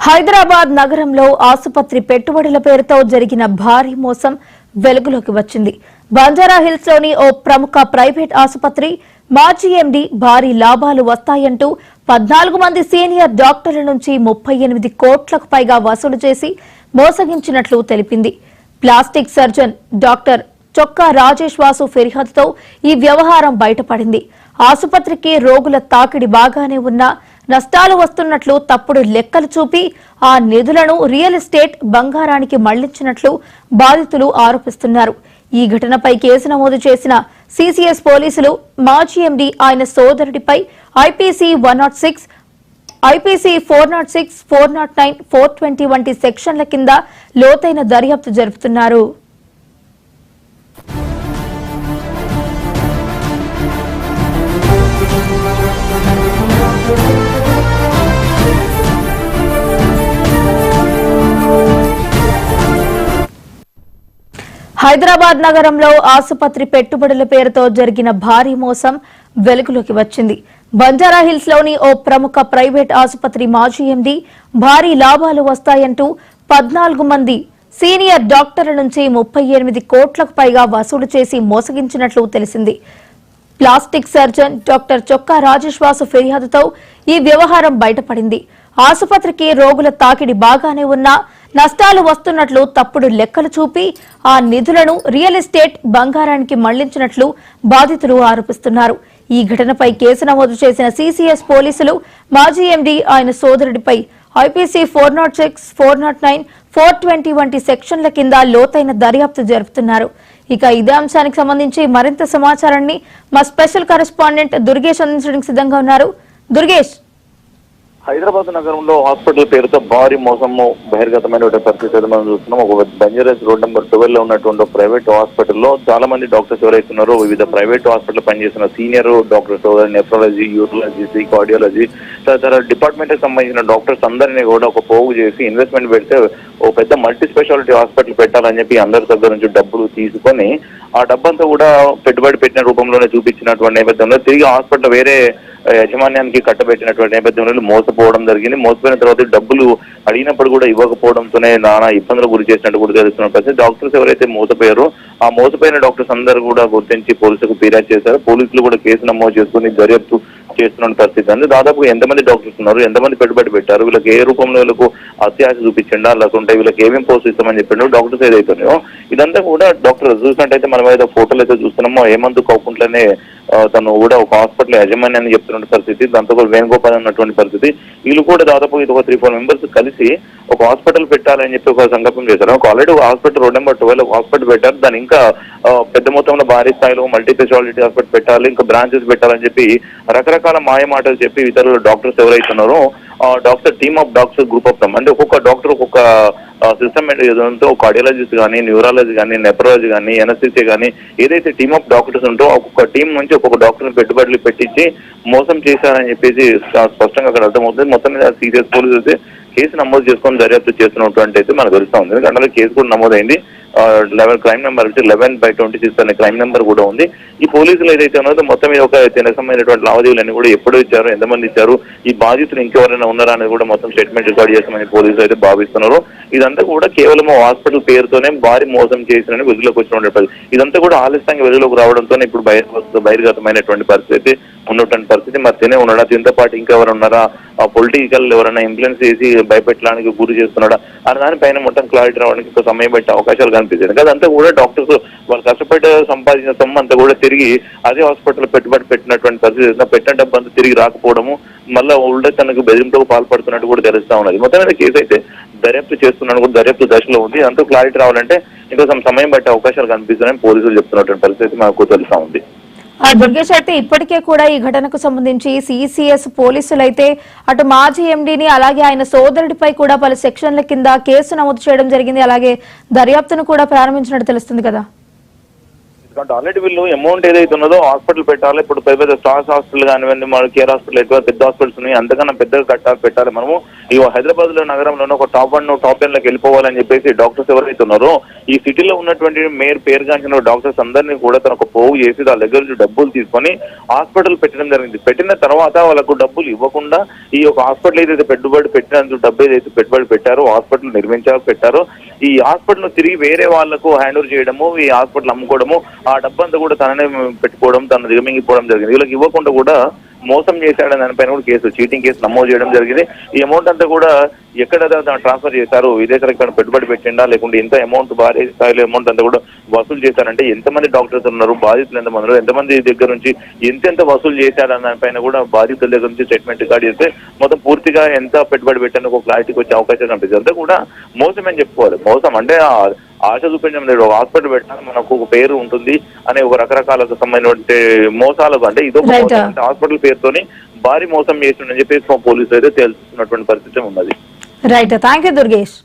హైదరాబాద్ నగరంలో ఆసుపత్రి పెట్టుబడుల పేరుతో జరిగిన భారీ మోసం వెలుగులోకి వచ్చింది. బంజారాహిల్స్ లోని ఓ ప్రముఖ ప్రైవేట్ ఆసుపత్రి మాజీ ఎండీ భారీ లాభాలు వస్తాయంటూ 14 మంది సీనియర్ డాక్టర్ల నుంచి 38 కోట్లకు పైగా వసూలు చేసి మోసగించినట్లు తెలిపింది. ప్లాస్టిక్ సర్జన్ డాక్టర్ చొక్కా రాజేష్ వాసు ఫిర్యాదుతో ఈ వ్యవహారం బయటపడింది. ఆసుపత్రికి రోగుల తాకిడి బాగానే ఉన్నా నష్టాలు వస్తున్నట్లు తప్పుడు లెక్కలు చూపి ఆ నిధులను రియల్ ఎస్టేట్ బంగారానికి మళ్లించినట్లు బాధితులు ఆరోపిస్తున్నారు. ఈ ఘటనపై కేసు నమోదు చేసిన సిసిఎస్ పోలీసులు మాజీ ఎండీ ఆయన సోదరుడిపై ఐపీసీ 106, ఐపీసీ 406, 409, 420 వంటి సెక్షన్ల కింద లోతైన దర్యాప్తు జరుపుతున్నారు. హైదరాబాద్ నగరంలో ఆసుపత్రి పెట్టుబడుల పేరుతో జరిగిన భారీ మోసం వెలుగులోకి వచ్చింది. బంజారాహిల్స్ లోని ఓ ప్రముఖ ప్రైవేట్ ఆసుపత్రి మాజీ ఎండీ భారీ లాభాలు వస్తాయంటూ 14 మంది సీనియర్ డాక్టర్ల నుంచి 38 కోట్లకు పైగా వసూలు చేసి మోసగించినట్లు తెలిసింది. ప్లాస్టిక్ సర్జన్ డాక్టర్ చొక్కా రాజేష్ వాసు ఫిర్యాదుతో ఈ వ్యవహారం బయటపడింది. ఆసుపత్రికి రోగుల తాకిడి బాగానే ఉన్నా నష్టాలు వస్తున్నట్లు తప్పుడు లెక్కలు చూపి ఆ నిధులను రియల్ ఎస్టేట్ బంగారానికి మళ్లించినట్లు బాధితులు ఆరోపిస్తున్నారు. ఈ ఘటనపై కేసు నమోదు చేసిన సిసిఎస్ పోలీసులు మాజీ ఎండీ ఆయన సోదరుడిపై ఐపీసీ 406, 409, 420 వంటి సెక్షన్ల కింద లోతైన దర్యాప్తు జరుపుతున్నారు. ఇక ఇదే అంశానికి సంబంధించి మరింత సమాచారాన్ని మా స్పెషల్ కరెస్పాండెంట్ దుర్గేష్ అందించడానికి సిద్ధంగా ఉన్నారు. దుర్గేష్, హైదరాబాద్ నగరంలో హాస్పిటల్ పేరుతో భారీ మోసము బహిర్గతమైన పరిస్థితి మనం చూస్తున్నాం. ఒక బంజారాహిల్స్ రోడ్ నెంబర్ 12 లో ఉన్నటువంటి ప్రైవేట్ హాస్పిటల్లో చాలా మంది డాక్టర్స్ ఎవరైతున్నారో వివిధ ప్రైవేట్ హాస్పిటల్ పనిచేస్తున్న senior doctors, nephrology, urology, cardiology తదితర డిపార్ట్మెంట్ కి సంబంధించిన డాక్టర్స్ అందరినీ కూడా ఒక పోగు చేసి ఇన్వెస్ట్మెంట్ పెడితే ఓ పెద్ద మల్టీ స్పెషాలిటీ హాస్పిటల్ పెట్టాలని చెప్పి అందరి దగ్గర నుంచి డబ్బులు తీసుకొని ఆ డబ్బంతా కూడా పెట్టుబడి పెట్టిన రూపంలోనే చూపించినటువంటి నేపథ్యంలో తిరిగి హాస్పిటల్ వేరే యాజమాన్యానికి కట్టబెట్టినటువంటి నేపథ్యంలో మోసపోవడం జరిగింది. మోసపోయిన తర్వాత డబ్బులు అడిగినప్పుడు కూడా ఇవ్వకపోవడంతోనే నానా ఇబ్బందులు గురి చేసినట్టు కూడా తెలుస్తున్న పరిస్థితి. డాక్టర్స్ ఎవరైతే మోసపోయారో ఆ మోసపోయిన డాక్టర్స్ అందరూ కూడా గుర్తించి పోలీసులకు ఫిర్యాదు చేశారు. పోలీసులు కూడా కేసు నమోదు చేసుకుని దర్యాప్తు చేస్తున్న పరిస్థితి అంది. దాదాపు ఎంతమంది డాక్టర్స్ ఉన్నారు, ఎంతమంది పెట్టుబడి పెట్టారు, వీళ్ళకి ఏ రూపంలో వీళ్ళకు అత్యాశ చూపించండా, లేకుంటే వీళ్ళకి ఏమేమి పోస్ట్ ఇస్తామని చెప్పాడు డాక్టర్స్ ఏదైతున్నాయో ఇదంతా కూడా డాక్టర్ చూసినట్టయితే మనం ఏదో ఫోటోలు అయితే చూస్తున్నామో హేమంత్ కౌకుంట్లనే తను కూడా ఒక హాస్పిటల్ యాజమాన్యాన్ని చెప్తున్న పరిస్థితి. దాంతో కూడా వేణుగోపాల్ ఉన్నటువంటి పరిస్థితి. వీళ్ళు కూడా దాదాపు ఇది ఒక 3-4 మెంబర్స్ కలిసి ఒక హాస్పిటల్ పెట్టాలని చెప్పి ఒక సంకల్పం చేశారు. ఒక ఆల్రెడీ ఒక హాస్పిటల్ రోడ్ నెంబర్ 12 హాస్పిటల్ పెట్టారు. దాన్ని ఇంకా పెద్ద మొత్తంలో భారీ స్థాయిలో మల్టీ స్పెషాలిటీ హాస్పిటల్ పెట్టాలి, ఇంకా బ్రాంచెస్ పెట్టాలని చెప్పి రకరకాల మాయ మాటలు చెప్పి ఇతరులు డాక్టర్స్ ఎవరైతున్నారో doctor team of doctors group of them అంటే ఒక్కొక్క డాక్టర్ ఒక్కొక్క సిస్టమ్ ఏదంటే కార్డియాలజిస్ట్ కానీ, న్యూరాలజీ కానీ, నెఫ్రాలజీ కానీ, ఎనస్థీసియా కానీ ఏదైతే టీమ్ ఆఫ్ డాక్టర్స్ ఉంటో ఒక్కొక్క టీం నుంచి ఒక్కొక్క డాక్టర్ని పెట్టుబడులు పెట్టించి మోసం చేశారని చెప్పేసి స్పష్టంగా అక్కడ అర్థమవుతుంది. మొత్తం మీద సీరియస్ పోలీసు అయితే కేసు నమోదు చేసుకొని దర్యాప్తు చేస్తున్నటువంటి అయితే మనకు తెలుస్తా ఉంది. ఎందుకంటే కేసు కూడా నమోదైంది. క్రైమ్ నెంబర్ 11/26 అనే క్రైమ్ నెంబర్ కూడా ఉంది. ఈ పోలీసులు ఏదైతే ఉన్నదో మొత్తం మీద ఒక సంబంధించినటువంటి లావాదేవీలన్నీ కూడా ఎప్పుడు ఇచ్చారు, ఎంతమంది ఇచ్చారు, ఈ బాధితులు ఇంకెవరైనా ఉన్నారా అనేది కూడా మొత్తం స్టేట్మెంట్ రికార్డ్ చేస్తామని పోలీసులు అయితే భావిస్తున్నారు. ఇదంతా కూడా కేవలం హాస్పిటల్ పేరుతోనే భారీ మోసం చేసినని వెలుగులోకి వచ్చినటువంటి ఇదంతా కూడా ఆలస్యంగా వెలుగులోకి రావడంతోనే ఇప్పుడు బహిర్గతమైనటువంటి పరిస్థితి ఉన్నటువంటి పరిస్థితి. మరి తినే ఉన్నాడా, తినతో పాటు ఇంకెవరు ఉన్నారా, పొలిటికల్ ఎవరైనా ఇన్ఫ్లుయెన్స్ చేసి భయపెట్టడానికి గురి చేస్తున్నాడా అని దానిపైన మొత్తం క్లారిటీ రావడానికి ఇంకా సమయం పెట్టే అవకాశాలు కనిపిస్తుంది. అదంతా కూడా డాక్టర్స్ వాళ్ళు కష్టపడి సంపాదించిన సొమ్ము అంతా కూడా తిరిగి అదే హాస్పిటల్ పెట్టుబడి పెట్టినటువంటి పరిస్థితి, పెట్టిన డబ్బు అంతా తిరిగి రాకపోవడము, మళ్ళీ ఉల్టా తనకు బెదిరింపులకు పాల్పడుతున్నట్టు కూడా తెలుస్తా ఉన్నది. మొత్తం మీద కేసు అయితే దర్యాప్తు చేస్తున్నాడు కూడా దర్యాప్తు దశలో ఉంది. అంతా క్లారిటీ రావాలంటే ఇంకొక సమయం పట్టే అవకాశాలు కనిపిస్తున్నాయని పోలీసులు చెప్తున్నటువంటి పరిస్థితి మనకు తెలుస్తా ఉంది. దుర్గేష్ అయితే ఇప్పటికే కూడా ఈ ఘటనకు సంబంధించి సిసిఎస్ పోలీసులు అయితే అటు మాజీ ఎండీని అలాగే ఆయన సోదరుడిపై కూడా పలు సెక్షన్ల కింద కేసు నమోదు చేయడం జరిగింది. అలాగే దర్యాప్తును కూడా ప్రారంభించినట్టు తెలుస్తుంది కదా. ఎందుకంటే ఆల్రెడీ వీళ్ళు అమౌంట్ ఏదైతే ఉన్నదో హాస్పిటల్ పెట్టాలి. ఇప్పుడు పెద్ద స్టార్స్ హాస్పిటల్ కానివ్వండి, మన కేర్ హాస్పిటల్ ఎక్కువ పెద్ద హాస్పిటల్స్ ఉన్నాయి, అంతకన్నా పెద్దగా పెట్టాలి. మనము ఈ హైదరాబాద్ లో నగరంలోనే ఒక టాప్ 1 టాప్ 10 లోకి వెళ్ళిపోవాలని చెప్పేసి డాక్టర్స్ ఎవరైతే ఉన్నారో ఈ సిటీలో ఉన్నటువంటి మేయర్ పేరుగాంచిన డాక్టర్స్ అందరినీ కూడా తనకు పోగు చేసి వాళ్ళ దగ్గర నుంచి డబ్బులు తీసుకొని హాస్పిటల్ పెట్టడం జరిగింది. పెట్టిన తర్వాత వాళ్ళకు డబ్బులు ఇవ్వకుండా ఈ యొక్క హాస్పిటల్ ఏదైతే పెట్టుబడి పెట్టినందుకు డబ్బు ఏదైతే పెట్టుబడి పెట్టారో, హాస్పిటల్ పెట్టారో ఈ హాస్పిటల్ తిరిగి వేరే వాళ్లకు హ్యాండ్ ఓవర్ చేయడము, ఈ హాస్పిటల్ అమ్ముకోవడము, ఆ డబ్బంతా కూడా తననే పెట్టుకోవడం, తను దిగమింగిపోవడం జరిగింది. వీళ్ళకి ఇవ్వకుండా కూడా మోసం చేశాడని దానిపైన కూడా చీటింగ్ కేసు నమోదు చేయడం జరిగింది. ఈ అమౌంట్ అంతా కూడా ఎక్కడ ట్రాన్స్ఫర్ చేశారు, విదేశాలకు ఇక్కడ పెట్టుబడి పెట్టిండా, లేకుంటే ఎంత అమౌంట్ భారీ స్థాయిలో అమౌంట్ అంతా కూడా వసూలు చేశారంటే ఎంతమంది డాక్టర్స్ ఉన్నారు, బాధితులు ఎంతమంది ఉన్నారు, ఎంతమంది దగ్గర నుంచి ఎంతెంత వసూలు చేశారన్న దానిపైన కూడా బాధితుల దగ్గర నుంచి స్టేట్మెంట్ రికార్డ్ చేస్తే మొత్తం పూర్తిగా ఎంత పెట్టుబడి పెట్టాను ఒక క్లారిటీకి వచ్చే అవకాశం కనిపిస్తుంది. అంతా కూడా మోసం అని చెప్పుకోవాలి. మోసం అంటే ఆశ చూపించడం లేదు. ఒక హాస్పిటల్ పెట్టినా మనకు ఒక పేరు ఉంటుంది అనే ఒక రకరకాలకు సంబంధించిన మోసాలకు అంటే ఇదొక హాస్పిటల్ పేరుతోని భారీ మోసం చేస్తుండని చెప్పేసి పోలీసులు అయితే తెలుసుకున్నటువంటి పరిస్థితి ఉన్నది. Right, thank you Durgesh.